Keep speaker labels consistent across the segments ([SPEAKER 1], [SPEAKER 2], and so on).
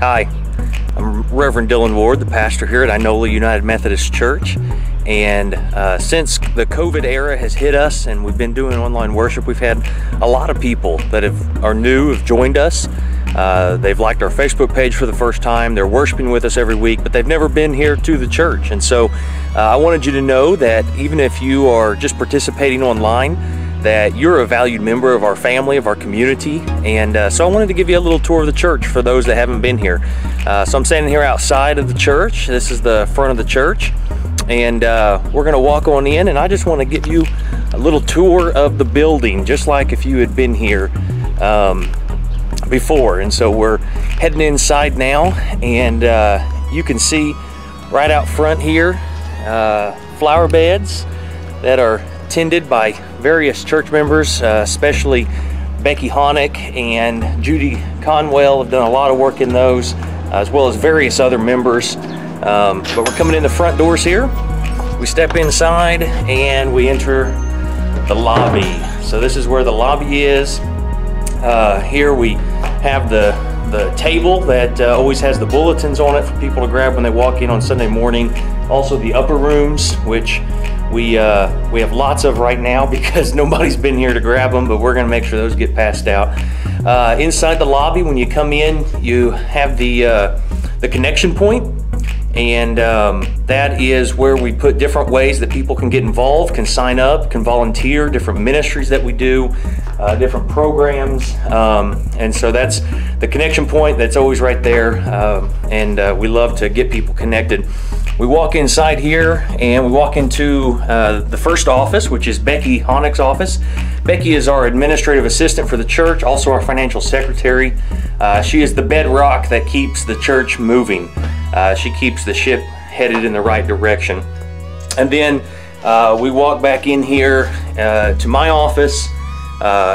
[SPEAKER 1] Hi, I'm Reverend Dylan Ward, the pastor here at Inola United Methodist Church. And since the COVID era has hit us and we've been doing online worship, we've had a lot of people that are new, have joined us. They've liked our Facebook page for the first time. They're worshiping with us every week, but they've never been here to the church. And so I wanted you to know that even if you are just participating online, that you're a valued member of our family, of our community. And so I wanted to give you a little tour of the church for those that haven't been here. So I'm standing here outside of the church. This is the front of the church. And we're gonna walk on in, and I just wanna give you a little tour of the building, just like if you had been here before. And so we're heading inside now, and you can see right out front here, flower beds that are tended by various church members, especially Becky Honick and Judy Conwell have done a lot of work in those, as well as various other members. But we're coming in the front doors here. We step inside and we enter the lobby. So this is where the lobby is. Here we have the table that always has the bulletins on it for people to grab when they walk in on Sunday morning. Also the upper rooms, which we have lots of right now because nobody's been here to grab them, but we're gonna make sure those get passed out. Inside the lobby, when you come in, you have the connection point. And that is where we put different ways that people can get involved, can sign up, can volunteer, different ministries that we do, different programs. And so that's the connection point that's always right there. And we love to get people connected. We walk inside here and we walk into the first office, which is Becky Honick's office. Becky is our administrative assistant for the church, also our financial secretary. She is the bedrock that keeps the church moving. She keeps the ship headed in the right direction. And then we walk back in here to my office.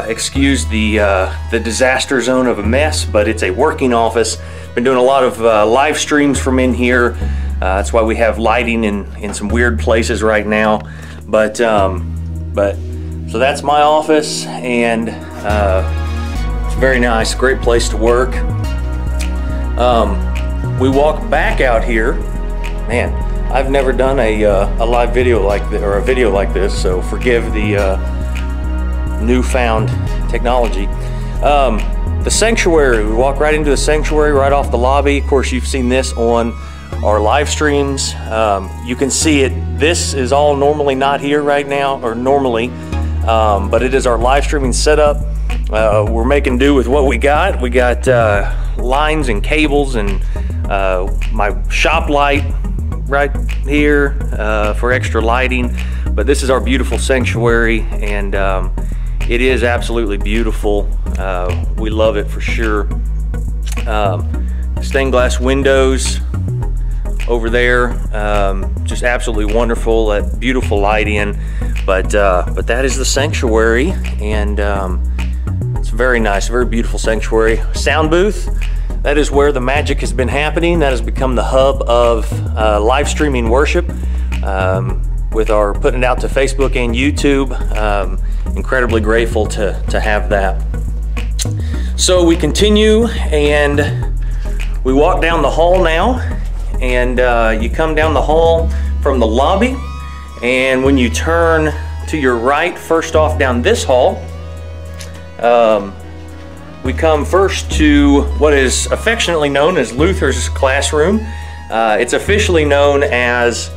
[SPEAKER 1] Excuse the disaster zone of a mess, but it's a working office. Been doing a lot of live streams from in here. That's why we have lighting in some weird places right now. But so that's my office, and it's very nice, great place to work. We walk back out here. Man, I've never done a live video like this, or a video like this, so forgive the newfound technology. The sanctuary, we walk right into the sanctuary right off the lobby. Of course, you've seen this on our live streams. You can see it. This is all normally not here right now, or normally, but it is our live streaming setup. We're making do with what we got. We got lines and cables and my shop light right here for extra lighting. But this is our beautiful sanctuary, and it is absolutely beautiful. We love it for sure. Stained glass windows over there, just absolutely wonderful. That beautiful light in. But that is the sanctuary, and it's very nice, very beautiful sanctuary. Sound booth. That is where the magic has been happening. That has become the hub of live streaming worship with our putting it out to Facebook and YouTube. Incredibly grateful to have that. So we continue and we walk down the hall now, and you come down the hall from the lobby, and when you turn to your right, first off down this hall, we come first to what is affectionately known as Luther's classroom. It's officially known as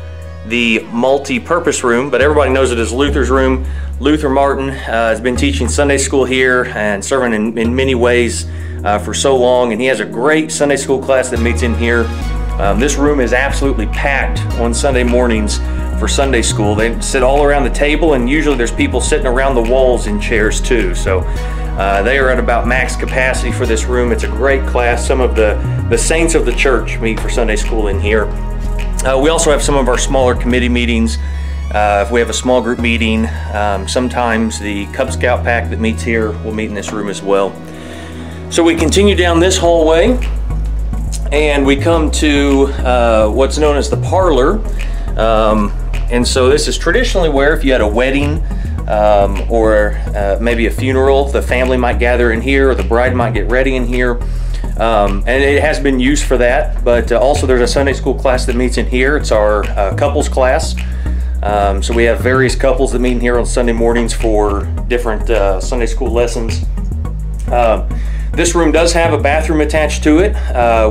[SPEAKER 1] the multi-purpose room, but everybody knows it as Luther's room. Luther Martin has been teaching Sunday school here and serving in many ways for so long, and he has a great Sunday school class that meets in here. This room is absolutely packed on Sunday mornings for Sunday school. They sit all around the table, and usually there's people sitting around the walls in chairs too. So they are at about max capacity for this room. It's a great class. Some of the saints of the church meet for Sunday school in here. We also have some of our smaller committee meetings. If we have a small group meeting, sometimes the Cub Scout pack that meets here will meet in this room as well. So we continue down this hallway, and we come to what's known as the parlor. And so this is traditionally where, if you had a wedding or maybe a funeral, the family might gather in here, or the bride might get ready in here. And it has been used for that, but also there's a Sunday school class that meets in here. It's our couples class. So we have various couples that meet in here on Sunday mornings for different Sunday school lessons. This room does have a bathroom attached to it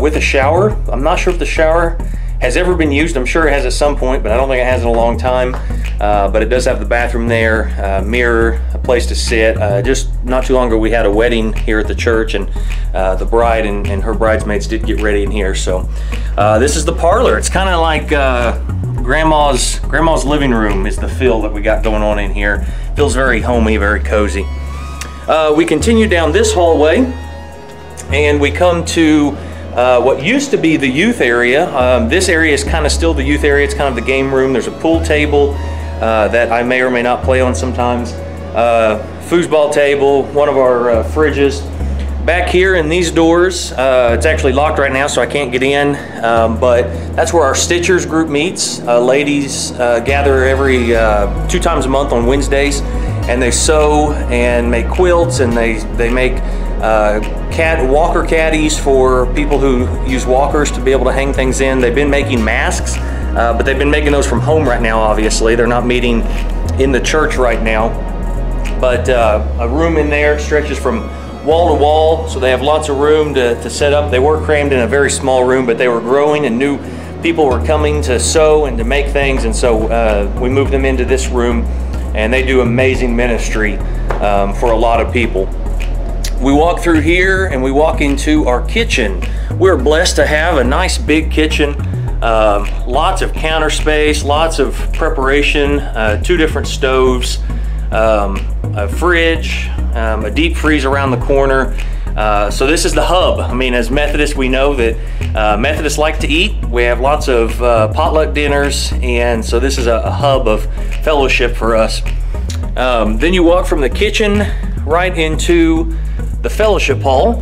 [SPEAKER 1] with a shower. I'm not sure if the shower has ever been used. I'm sure it has at some point, but I don't think it has in a long time. But it does have the bathroom there, mirror, a place to sit. Just not too long ago we had a wedding here at the church, and the bride and her bridesmaids did get ready in here. So this is the parlor. It's kind of like grandma's living room is the feel that we got going on in here. Feels very homey, very cozy. We continue down this hallway and we come to what used to be the youth area. This area is kind of still the youth area. It's kind of the game room. There's a pool table that I may or may not play on sometimes. Foosball table, one of our fridges. Back here in these doors, it's actually locked right now, so I can't get in, but that's where our Stitchers group meets. Ladies gather every 2 times a month on Wednesdays, and they sew and make quilts, and they make walker caddies for people who use walkers to be able to hang things in. They've been making masks, but they've been making those from home right now, obviously. They're not meeting in the church right now, but a room in there stretches from wall to wall, so they have lots of room to set up. They were crammed in a very small room, but they were growing and new people were coming to sew and to make things, and so we moved them into this room, and they do amazing ministry for a lot of people. We walk through here and we walk into our kitchen. We're blessed to have a nice big kitchen, lots of counter space, lots of preparation, 2 different stoves, a fridge, a deep freeze around the corner. So this is the hub. I mean, as Methodists, we know that Methodists like to eat. We have lots of potluck dinners, and so this is a hub of fellowship for us. Then you walk from the kitchen right into the fellowship hall,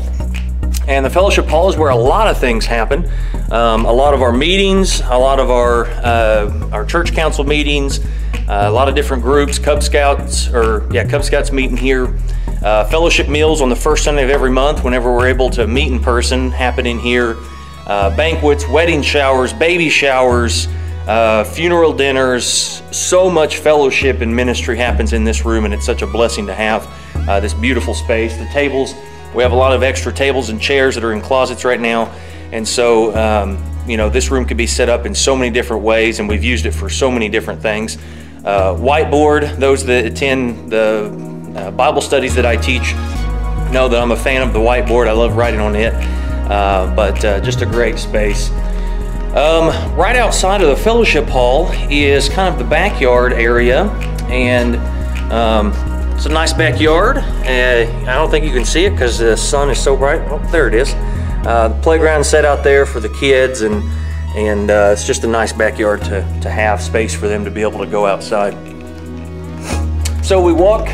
[SPEAKER 1] and the fellowship hall is where a lot of things happen. A lot of our meetings, a lot of our church council meetings, a lot of different groups, Cub Scouts meet in here. Fellowship meals on the first Sunday of every month, whenever we're able to meet in person, happen in here. Banquets, wedding showers, baby showers, funeral dinners. So much fellowship and ministry happens in this room, and it's such a blessing to have this beautiful space. The tables, we have a lot of extra tables and chairs that are in closets right now, and so you know, this room could be set up in so many different ways, and we've used it for so many different things. Whiteboard, those that attend the Bible studies that I teach know that I'm a fan of the whiteboard. I love writing on it, but just a great space. Right outside of the fellowship hall is kind of the backyard area, and it's a nice backyard. I don't think you can see it because the sun is so bright. Oh, there it is. The playground set out there for the kids, and it's just a nice backyard to have space for them to be able to go outside. So we walk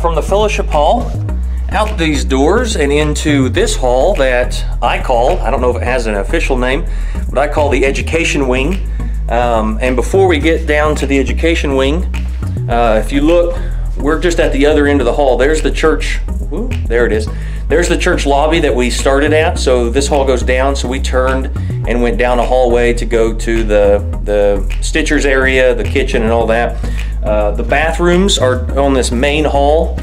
[SPEAKER 1] from the fellowship hall out these doors and into this hall that I don't know if it has an official name, but I call the education wing. And before we get down to the education wing, if you look, we're just at the other end of the hall. There's the church, ooh, there it is. There's the church lobby that we started at. So this hall goes down, so we turned and went down a hallway to go to the Stitchers area, the kitchen and all that. The bathrooms are on this main hall,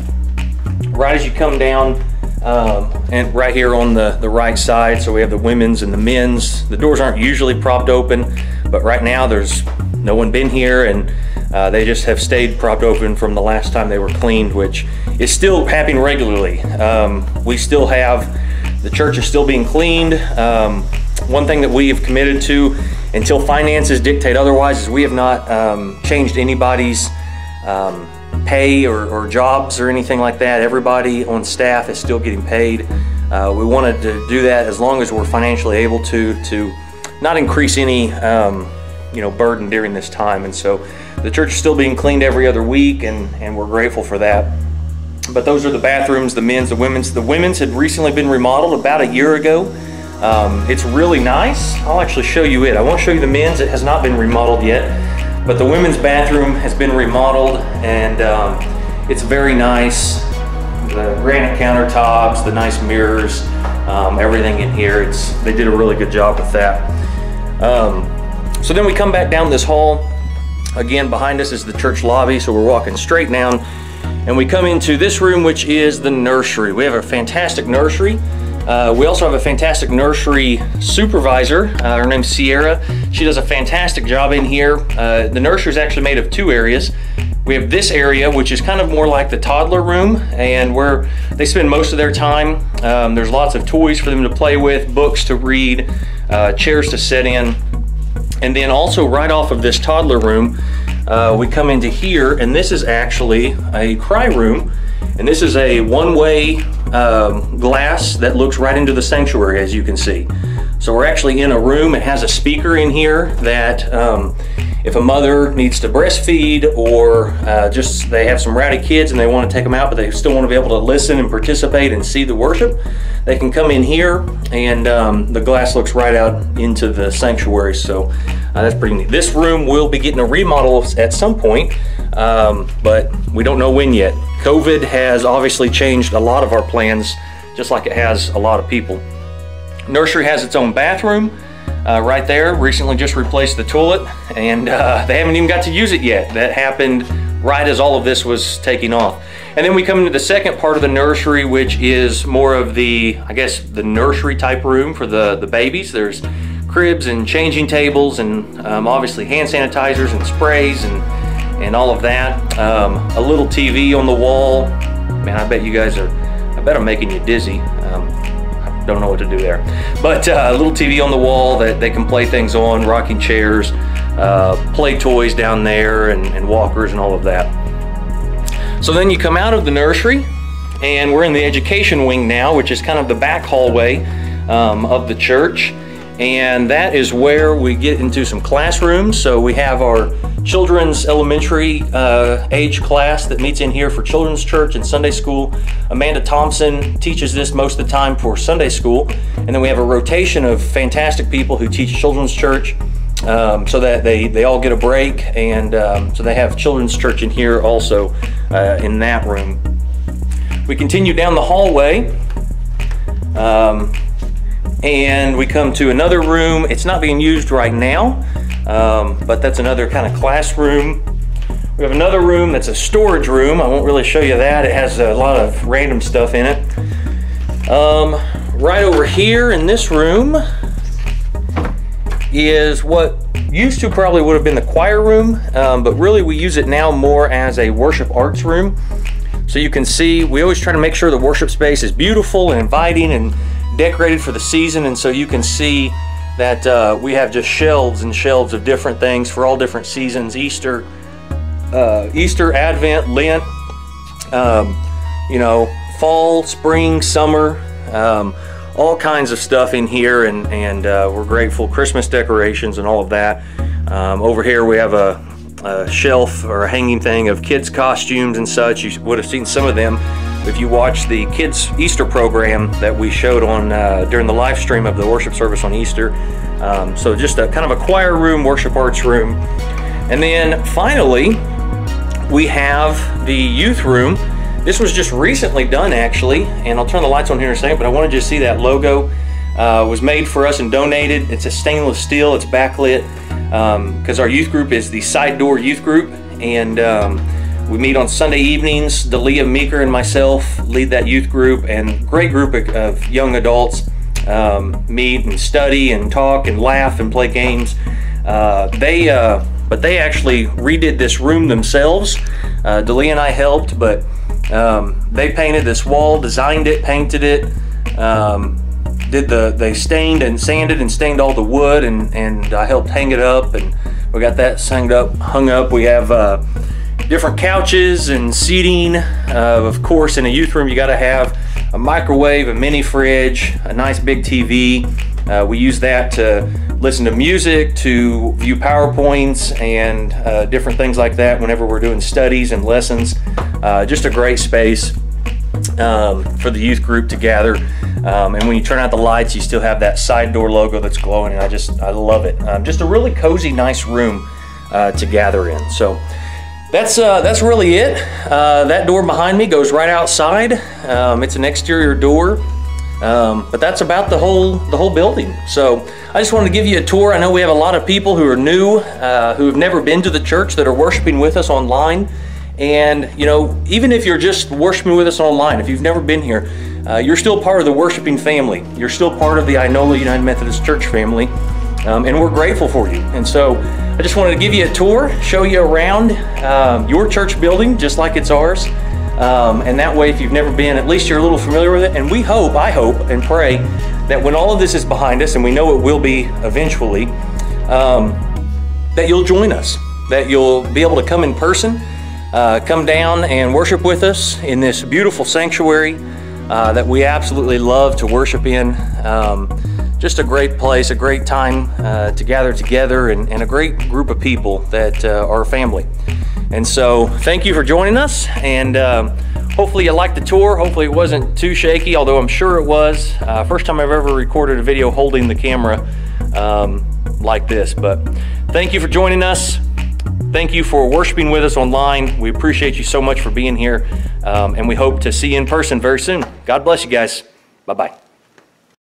[SPEAKER 1] right as you come down, and right here on the right side. So we have the women's and the men's. The doors aren't usually propped open, but right now there's no one been here, and they just have stayed propped open from the last time they were cleaned, which is still happening regularly. We still have, the church is still being cleaned. One thing that we have committed to until finances dictate otherwise is we have not changed anybody's pay or jobs or anything like that. Everybody on staff is still getting paid. We wanted to do that as long as we're financially able to not increase any burden during this time. And so the church is still being cleaned every other week, and we're grateful for that. But those are the bathrooms, the men's, the women's. The women's had recently been remodeled about a year ago. It's really nice. I'll actually show you it. I won't show you the men's. It has not been remodeled yet, but the women's bathroom has been remodeled, and it's very nice. The granite countertops, the nice mirrors, everything in here. They did a really good job with that. So then we come back down this hall. Again, behind us is the church lobby, so we're walking straight down, and we come into this room, which is the nursery. We have a fantastic nursery. We also have a fantastic nursery supervisor. Her name's Sierra. She does a fantastic job in here. The nursery is actually made of two areas. We have this area, which is kind of more like the toddler room, and where they spend most of their time. There's lots of toys for them to play with, books to read, chairs to sit in. And then also right off of this toddler room, we come into here, and this is actually a cry room. And this is a one-way glass that looks right into the sanctuary, as you can see. So we're actually in a room. It has a speaker in here that if a mother needs to breastfeed, or just they have some rowdy kids and they want to take them out, but they still want to be able to listen and participate and see the worship, they can come in here, and the glass looks right out into the sanctuary. So that's pretty neat. This room will be getting a remodel at some point, but we don't know when yet. COVID has obviously changed a lot of our plans, just like it has a lot of people. Nursery has its own bathroom right there. Recently just replaced the toilet, and they haven't even got to use it yet. That happened right as all of this was taking off. And then we come into the second part of the nursery, which is more of the, I guess, the nursery type room for the babies. There's cribs and changing tables, and obviously hand sanitizers and sprays and all of that. A little TV on the wall. Man, I bet you guys I bet I'm making you dizzy. I don't know what to do there. But a little TV on the wall that they can play things on, rocking chairs, play toys down there, and walkers and all of that. So then you come out of the nursery, and we're in the education wing now, which is kind of the back hallway of the church. And that is where we get into some classrooms. So we have our children's elementary age class that meets in here for children's church and Sunday school. Amanda Thompson teaches this most of the time for Sunday school. And then we have a rotation of fantastic people who teach children's church, so that they all get a break. And so they have children's church in here also in that room. We continue down the hallway, and we come to another room. It's not being used right now, but that's another kind of classroom. We have another room that's a storage room. I won't really show you that. It has a lot of random stuff in it. Right over here in this room is what used to probably would have been the choir room, but really we use it now more as a worship arts room. So you can see, we always try to make sure the worship space is beautiful and inviting and decorated for the season, and so you can see that we have just shelves and shelves of different things for all different seasons. Easter, Advent, Lent, you know, fall, spring, summer, all kinds of stuff in here, and we're grateful. Christmas decorations and all of that. Over here we have a shelf or a hanging thing of kids' costumes and such. You would have seen some of them if you watched the kids' Easter program that we showed on during the live stream of the worship service on Easter. So just a kind of a choir room, worship arts room. And then finally, we have the youth room. This was just recently done, actually, and I'll turn the lights on here in a second, but I wanted you to see that logo. Was made for us and donated. It's a stainless steel, it's backlit, because our youth group is the Side Door Youth Group, and we meet on Sunday evenings. Dalia Meeker and myself lead that youth group, and great group of young adults meet and study and talk and laugh and play games. But they actually redid this room themselves. Dalia and I helped, but they painted this wall, designed it, painted it, they stained and sanded and stained all the wood, and I helped hang it up, and we got that hung up. We have different couches and seating. Of course, in a youth room, you got to have a microwave, a mini fridge, a nice big TV. We use that to listen to music, to view PowerPoints, and different things like that whenever we're doing studies and lessons. Just a great space for the youth group to gather. And when you turn out the lights, you still have that Side Door logo that's glowing, and I love it. Just a really cozy, nice room to gather in. So that's really it. That door behind me goes right outside. It's an exterior door. But that's about the whole building. So I just wanted to give you a tour. I know we have a lot of people who are new, who have never been to the church, that are worshiping with us online. And you know, even if you're just worshiping with us online, if you've never been here, you're still part of the worshiping family. You're still part of the Inola United Methodist Church family, and we're grateful for you. And so I just wanted to give you a tour, show you around your church building, just like it's ours. And that way, if you've never been, at least you're a little familiar with it. And we hope, I hope and pray that when all of this is behind us, and we know it will be eventually, that you'll join us, that you'll be able to come in person, come down and worship with us in this beautiful sanctuary that we absolutely love to worship in. Just a great place, a great time to gather together, and a great group of people that are family. And so thank you for joining us, and hopefully you liked the tour. Hopefully it wasn't too shaky, although I'm sure it was. First time I've ever recorded a video holding the camera like this. But thank you for joining us. Thank you for worshiping with us online. We appreciate you so much for being here, and we hope to see you in person very soon. God bless you guys. Bye-bye.